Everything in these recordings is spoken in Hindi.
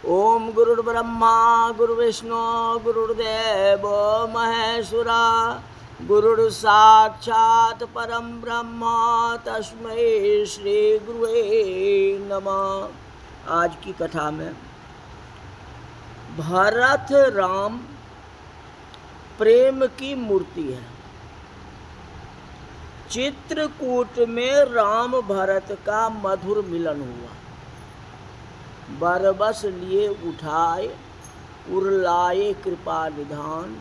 ओम गुरुर्ब्रह्मा गुरुर्विष्णु गुरुर्देव महेश्वरा गुरुर् साक्षात् परम ब्रह्म तस्मै श्री गुरुवे नमः। आज की कथा में भरत राम प्रेम की मूर्ति है। चित्रकूट में राम भरत का मधुर मिलन हुआ। बरबस लिए उठाए उरलाए कृपा निधान,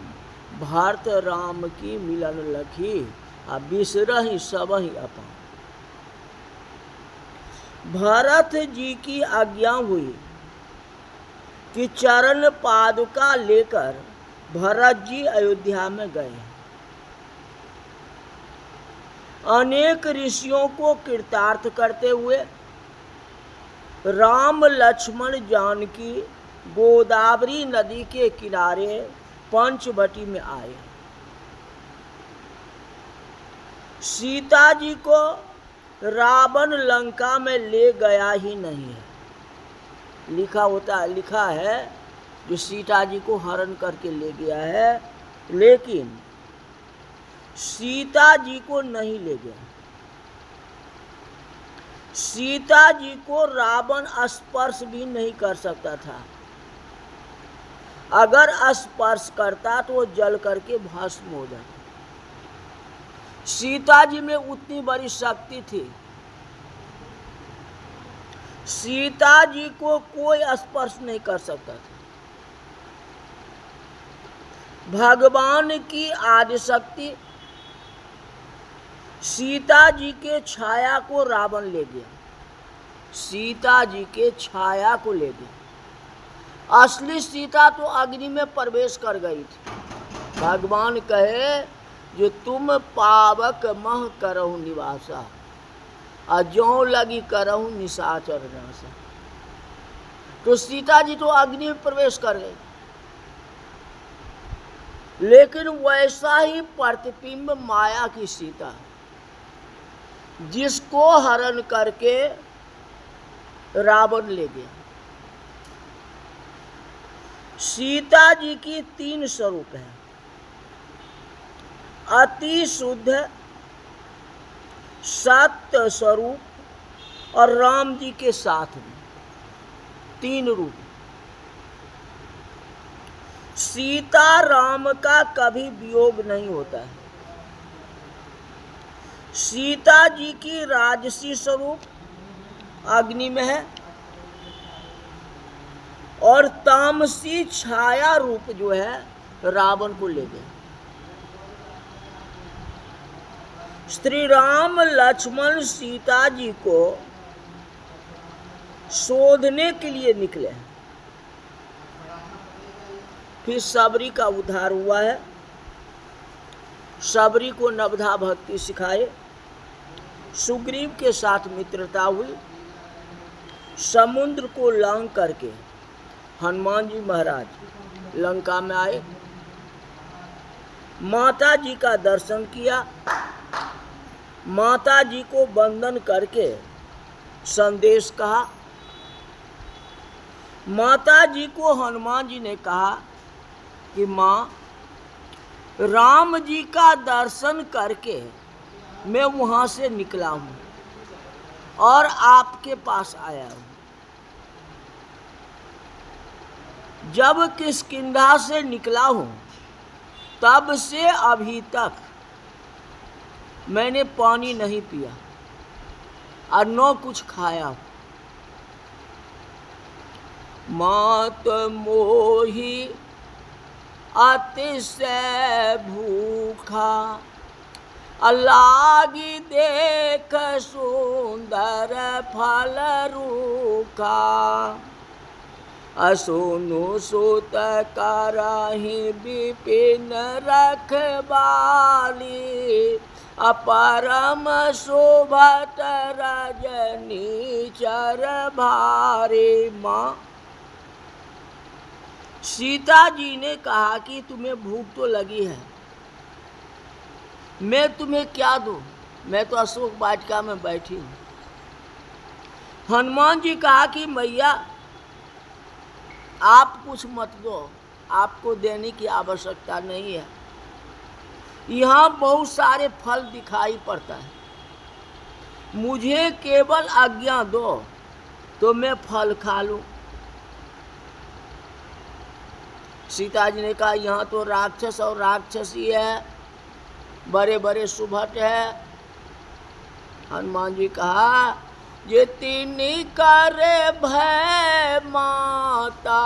भरत राम की मिलन लखी बिसरहि सबहि अपान। भरत जी की आज्ञा हुई कि चरण पादुका लेकर भरत जी अयोध्या में गए। अनेक ऋषियों को कृतार्थ करते हुए राम लक्ष्मण जानकी गोदावरी नदी के किनारे पंचवटी में आए। सीता जी को रावण लंका में ले गया ही नहीं है। लिखा है जो सीता जी को हरण करके ले गया है, लेकिन सीता जी को नहीं ले गया। सीता जी को रावण स्पर्श भी नहीं कर सकता था। अगर स्पर्श करता तो वो जल करके भस्म हो जाता। सीता जी में उतनी बड़ी शक्ति थी। सीता जी को कोई स्पर्श नहीं कर सकता था। भगवान की आदिशक्ति सीता जी के छाया को रावण ले गया। सीता जी के छाया को ले गया। असली सीता तो अग्नि में प्रवेश कर गई थी। भगवान कहे जो तुम पावक मह करहु निवासा, अजों लगी करहु निशाचर नासा। तो सीता जी तो अग्नि में प्रवेश कर गई, लेकिन वैसा ही प्रतिबिंब माया की सीता, जिसको हरण करके रावण ले गया। सीता जी की 3 स्वरूप है। अति शुद्ध, सत्य स्वरूप और राम जी के साथ में 3 रूप। सीता राम का कभी वियोग नहीं होता है। सीता जी की राजसी स्वरूप अग्नि में है और तामसी छाया रूप जो है रावण को ले गया। श्री राम लक्ष्मण सीता जी को शोधने के लिए निकले। फिर सबरी का उद्धार हुआ है। सबरी को नवधा भक्ति सिखाए, सुग्रीव के साथ मित्रता हुई। समुद्र को लांघ करके हनुमान जी महाराज लंका में आए। माता जी का दर्शन किया। माता जी को वंदन करके संदेश कहा। माता जी को हनुमान जी ने कहा कि माँ, राम जी का दर्शन करके मैं वहाँ से निकला हूँ और आपके पास आया हूँ। जब किष्किंधा से निकला हूँ तब से अभी तक मैंने पानी नहीं पिया और न कुछ खाया। मात मोही अतिशय भूखा, लागी देख सुंदर फल रूखा। असुनु सुत करहि विपिन रखवाली, अपरम शोभत रजनी चर भारी। माँ, सीता जी ने कहा कि तुम्हें भूख तो लगी है, मैं तुम्हें क्या दूं? मैं तो अशोक वाटिका में बैठी हूँ। हनुमान जी कहा कि मैया आप कुछ मत दो, आपको देने की आवश्यकता नहीं है। यहाँ बहुत सारे फल दिखाई पड़ता है, मुझे केवल आज्ञा दो तो मैं फल खा लूं। सीता जी ने कहा यहाँ तो राक्षस और राक्षसी है, बड़े बड़े सुभट है। हनुमान जी कहा ये तीन करे भय माता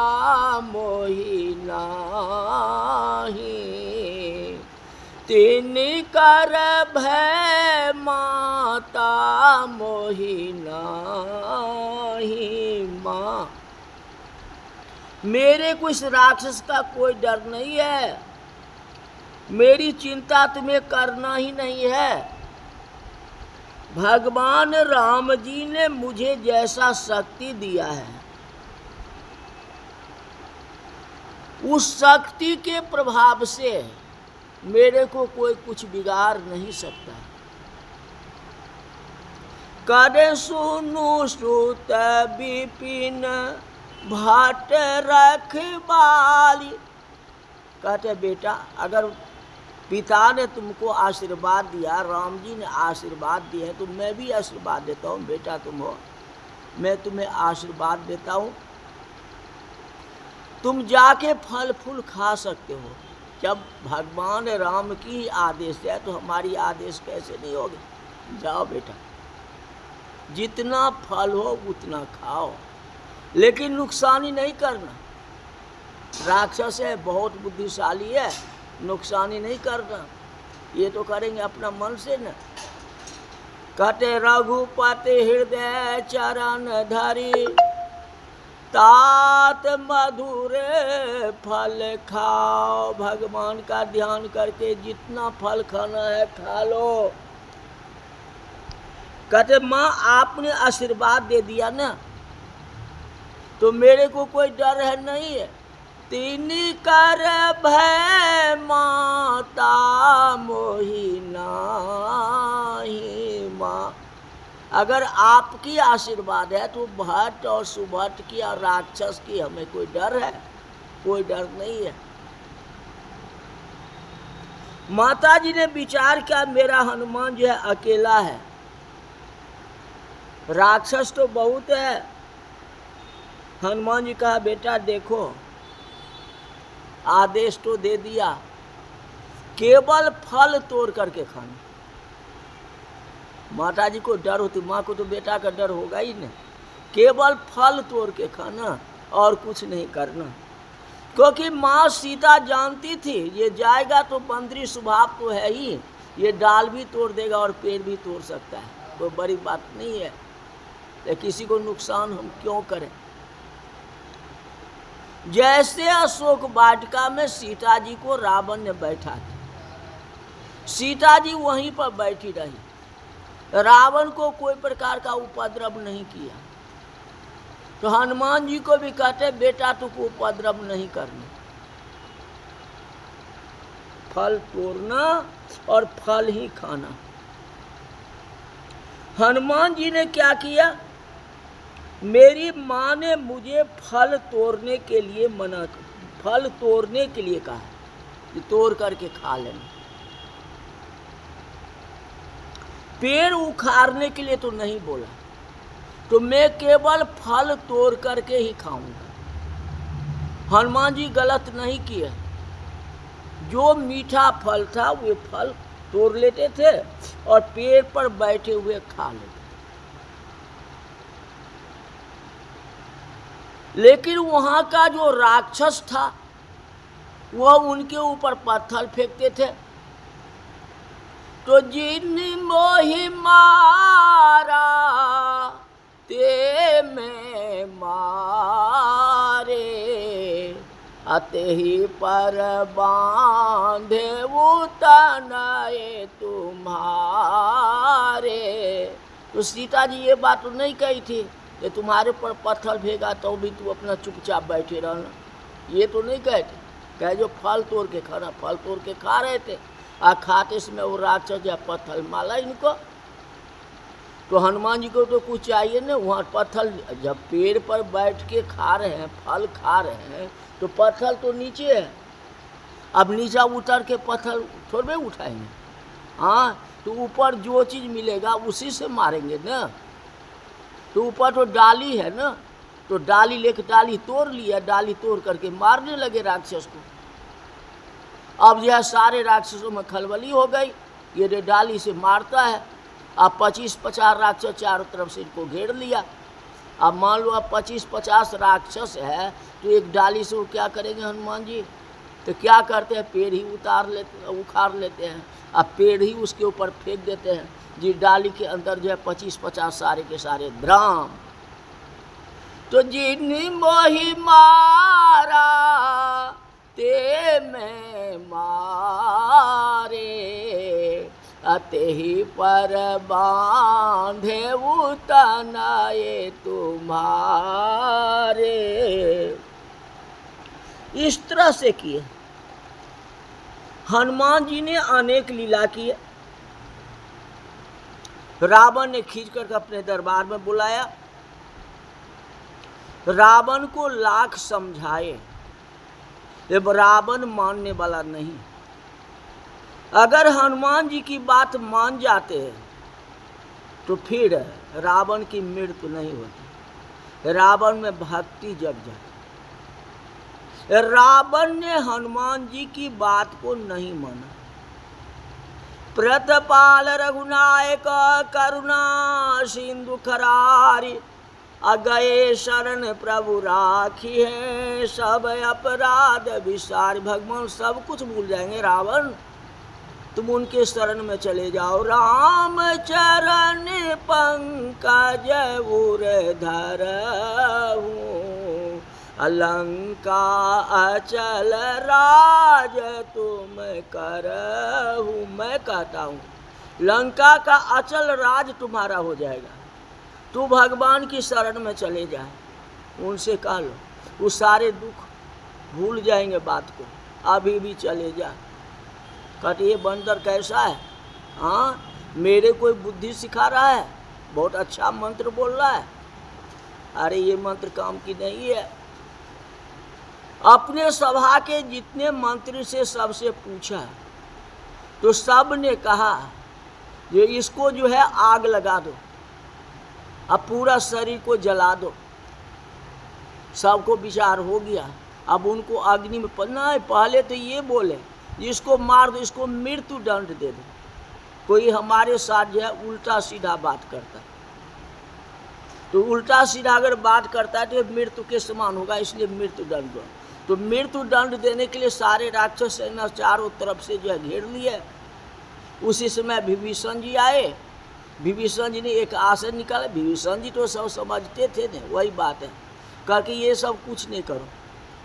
मोहि नाही, तीन कर भय माता मोहि नाही। माँ, मेरे को इस राक्षस का कोई डर नहीं है, मेरी चिंता तुम्हें करना ही नहीं है। भगवान राम जी ने मुझे जैसा शक्ति दिया है, उस शक्ति के प्रभाव से मेरे को कोई कुछ बिगाड़ नहीं सकता। करे सुनु सुत विपिन भट रखवाली। कहते बेटा, अगर पिता ने तुमको आशीर्वाद दिया, राम जी ने आशीर्वाद दिए हैं, तो मैं भी आशीर्वाद देता हूँ। बेटा तुम हो, मैं तुम्हें आशीर्वाद देता हूँ, तुम जाके फल फूल खा सकते हो। जब भगवान राम की आदेश है तो हमारी आदेश कैसे नहीं होगी। जाओ बेटा, जितना फल हो उतना खाओ, लेकिन नुकसानी नहीं करना। राक्षस है, बहुत बुद्धिशाली है, नुकसानी नहीं करना। ये तो करेंगे अपना मन से न। कहते रघुपति हृदय चरण धरी, तात मधुर फल खाओ। भगवान का ध्यान करके जितना फल खाना है खा लो। कहते माँ, आपने आशीर्वाद दे दिया ना, तो मेरे को कोई डर है नहीं है। तीन कर भय माता मोहि नाही। माँ, अगर आपकी आशीर्वाद है तो भट्ट और सुभट की और राक्षस की हमें कोई डर है? कोई डर नहीं है। माता जी ने विचार किया मेरा हनुमान जो है अकेला है, राक्षस तो बहुत है। हनुमान जी कहा बेटा देखो, आदेश तो दे दिया, केवल फल तोड़ करके खाना। माता जी को डर होती, माँ को तो बेटा का डर होगा ही नहीं। केवल फल तोड़ के खाना और कुछ नहीं करना, क्योंकि माँ सीता जानती थी ये जाएगा तो बंदरी स्वभाव तो है ही, ये डाल भी तोड़ देगा और पेड़ भी तोड़ सकता है, कोई बड़ी बात नहीं है। तो किसी को नुकसान हम क्यों करें। जैसे अशोक वाटिका में सीता जी को रावण ने बैठा था, सीता जी वहीं पर बैठी रही, रावण को कोई प्रकार का उपद्रव नहीं किया। तो हनुमान जी को भी कहते बेटा तुमको उपद्रव नहीं करना, फल तोड़ना और फल ही खाना। हनुमान जी ने क्या किया, मेरी माँ ने मुझे फल तोड़ने के लिए मना कर, फल तोड़ने के लिए कहा कि तोड़ करके खा लेना, पेड़ उखाड़ने के लिए तो नहीं बोला। तो मैं केवल फल तोड़ करके ही खाऊंगा। हनुमान जी गलत नहीं किए, जो मीठा फल था वे फल तोड़ लेते थे और पेड़ पर बैठे हुए खा लेते। लेकिन वहां का जो राक्षस था वह उनके ऊपर पत्थर फेंकते थे। तो जिन मोहि मारा ते में मारे, अतहि पर बांधे तनय तुम्हारे। तो सीता जी ये बात तो नहीं कही थी कि तुम्हारे पर पत्थर फेंका तो भी तू अपना चुपचाप बैठे रहना, ये तो नहीं कहते। कहे जो फल तोड़ के खाना, फल तोड़ के खा रहे थे और खाते समय वो राक्षस या पत्थर माला इनको। तो हनुमान जी को तो कुछ चाहिए ना, वहाँ पत्थर, जब पेड़ पर बैठ के खा रहे हैं, फल खा रहे हैं, तो पत्थर तो नीचे है, अब नीचा उतर के पत्थर थोड़े उठाएंगे। हाँ, तो ऊपर जो चीज़ मिलेगा उसी से मारेंगे ना। तो ऊपर तो डाली है ना, तो डाली लेके डाली तोड़ लिया, डाली तोड़ करके मारने लगे राक्षस को। अब यह सारे राक्षसों में खलबली हो गई, ये डाली से मारता है। अब 25-50 राक्षस चारों तरफ से इनको घेर लिया। अब मान लो अब 25-50 राक्षस है, तो एक डाली से वो क्या करेंगे हनुमान जी? तो क्या करते हैं, पेड़ ही उखाड़ लेते हैं, अब पेड़ ही उसके ऊपर फेंक देते हैं जी। डाली के अंदर जो है 25-50 सारे के सारे द्राम। तो जिन मोहि मारा ते मैं मारे, अतेहि पर बांधे उतनाए तुम्हारे। इस तरह से किए हनुमान जी ने, अनेक लीला किए। रावण ने खींच कर अपने दरबार में बुलाया, रावण को लाख समझाए, जब रावण मानने वाला नहीं। अगर हनुमान जी की बात मान जाते हैं तो फिर रावण की मृत्यु नहीं होती, रावण में भक्ति जग जाती। रावण ने हनुमान जी की बात को नहीं माना। प्रतपाल रघुनायक करुणा सिंधु खरारी, अगए शरण प्रभु राखी है, सब अपराध विसार। भगवान सब कुछ भूल जाएंगे रावण, तुम उनके शरण में चले जाओ। राम चरण पंकज उर धरहूँ, अलंका अचल राज तुम करहूँ। मैं कहता हूँ लंका का अचल राज तुम्हारा हो जाएगा। तू भगवान की शरण में चले जाए, उनसे कह लो, वो सारे दुख भूल जाएंगे बात को। अभी भी चले जा। कहते ये बंदर कैसा है? हाँ, मेरे कोई बुद्धि सिखा रहा है, बहुत अच्छा मंत्र बोल रहा है। अरे ये मंत्र काम की नहीं है। अपने सभा के जितने मंत्री से सबसे पूछा तो सब ने कहा ये इसको जो है आग लगा दो, अब पूरा शरीर को जला दो। सबको विचार हो गया, अब उनको अग्नि में पड़ना है। पहले तो ये बोले इसको मार दो, इसको मृत्यु दंड दे दो। कोई हमारे साथ जो है उल्टा सीधा बात करता है, तो उल्टा सीधा अगर बात करता है तो मृत्यु के समान होगा, इसलिए मृत्यु दंड दो। तो मृत्यु दंड देने के लिए सारे राक्षस सेना चारों तरफ से जो है घेर लिए। उसी समय विभीषण जी आए। विभीषण जी ने एक आसन निकाला। विभीषण जी तो सब समझते थे ना, वही बात है, कह के ये सब कुछ नहीं करो,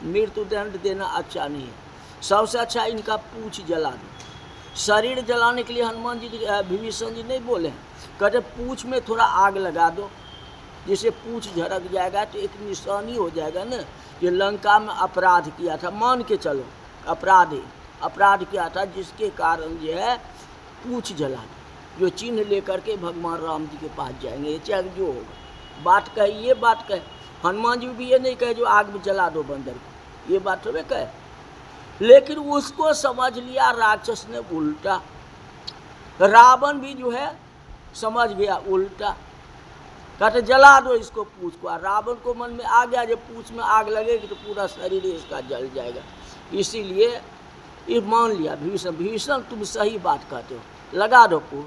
मृत्यु दंड देना अच्छा नहीं है, सबसे अच्छा इनका पूंछ जला दो। शरीर जलाने के लिए हनुमान जी विभीषण जी नहीं बोले हैं, कहते पूंछ में थोड़ा आग लगा दो, जिससे पूंछ झड़क जाएगा तो एक निशानी हो जाएगा ना कि लंका में अपराध किया था। मान के चलो अपराध किया था, जिसके कारण जो है पूंछ जला दो, जो चिन्ह लेकर के भगवान राम जी के पास जाएंगे, चाहे जो होगा। बात कहे, ये बात कहे। हनुमान जी भी ये नहीं कहे जो आग में जला दो बंदर को, ये बात थोड़े कहे। लेकिन उसको समझ लिया राक्षस ने उल्टा। रावण भी जो है समझ गया उल्टा, कहते जला दो इसको पूंछ को। रावण को मन में आ गया जब पूंछ में आग लगेगी तो पूरा शरीर इसका जल जाएगा, इसीलिए ये मान लिया विभीषण तुम सही बात कहते हो, लगा दो पूंछ।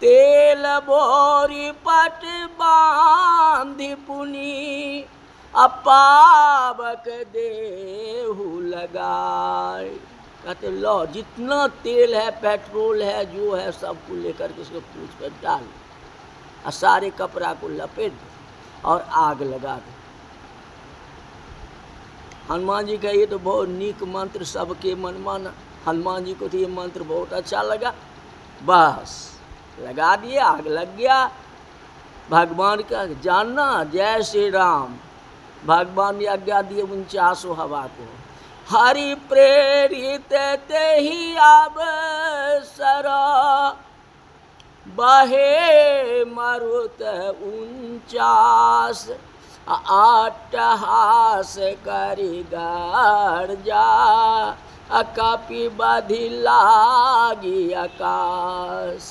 तेल बोरी पट बांधि पुनी, अपावक देहु लगाए। कहते लो जितना तेल है, पेट्रोल है, जो है सबको लेकर के उसको पूंछ पर डाल और सारे कपड़ा को लपेट दो और आग लगा दो। हनुमान जी का ये तो बहुत नीक मंत्र, सबके मन माना। हनुमान जी को तो ये मंत्र बहुत अच्छा लगा, बस लगा दिए, आग लग गया। भगवान का जानना, जय श्री राम। भगवान ने आज्ञा दिए 49 हवा को, हरि प्रेरित ते ही अवसर, बहे मरुत 49 अट्टहास करि गर्जा कपि बधि लागी आकाश।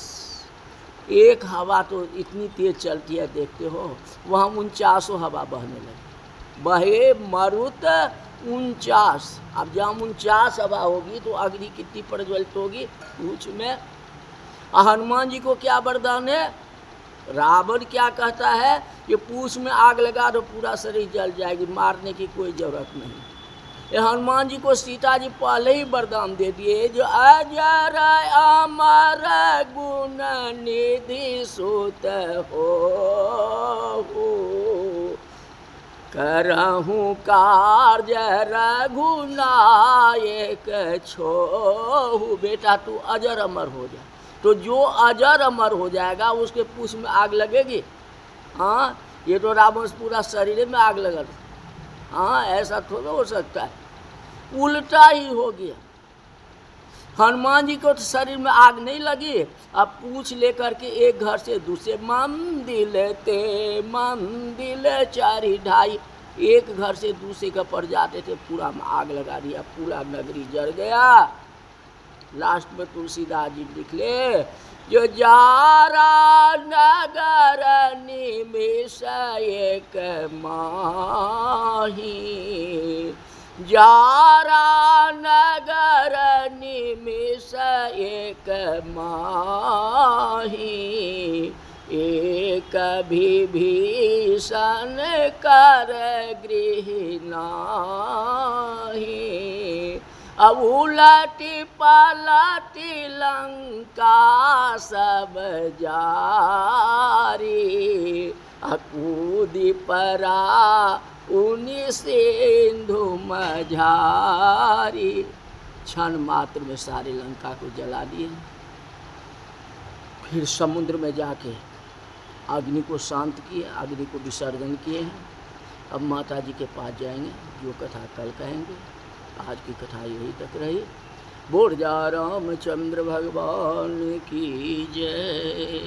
एक हवा तो इतनी तेज चलती है, देखते हो, वहाँ 49 हवा बहने लगी। बहे मरुत 49। अब जहाँ 49 हवा होगी तो अग्नि कितनी प्रज्वलित होगी पूछ में। हनुमान जी को क्या वरदान है? रावण क्या कहता है कि पूछ में आग लगा तो पूरा शरीर जल जाएगी, मारने की कोई जरूरत नहीं। ये हनुमान जी को सीता जी पहले ही वरदान दे दिए, जो अजर अमर गुण निधि सुत हो करहूँ कार्य रघुनायक छोहु। बेटा तू अजर अमर हो जा। तो जो अजर अमर हो जाएगा उसके पूछ में आग लगेगी? हाँ, ये तो रावण पूरा शरीर में आग लगा। हाँ, ऐसा थोड़ा हो सकता है, उल्टा ही हो गया। हनुमान जी को तो शरीर में आग नहीं लगी। अब पूछ लेकर के एक घर से दूसरे मंदिल चारी ढाई, एक घर से दूसरे का पर जाते थे, पूरा में आग लगा दिया, पूरा नगरी जल गया। लास्ट में तुलसीदास जी निकले, जो जारा नगर निमिष एक माही, जारा नगर निमिष एक माही, एक विभीषण कर गृह नाही। अब उलटी पलटी लंका सब जारी, कूदी परा उन्हीं सिंधु मझारी। क्षण मात्र में सारी लंका को जला दिए। फिर समुद्र में जाके अग्नि को शांत किए, अग्नि को विसर्जन किए हैं। अब माता जी के पास जाएंगे, जो कथा कल कहेंगे। आज की कथा यही तक रही। बोल जा रामचंद्र भगवान की जय।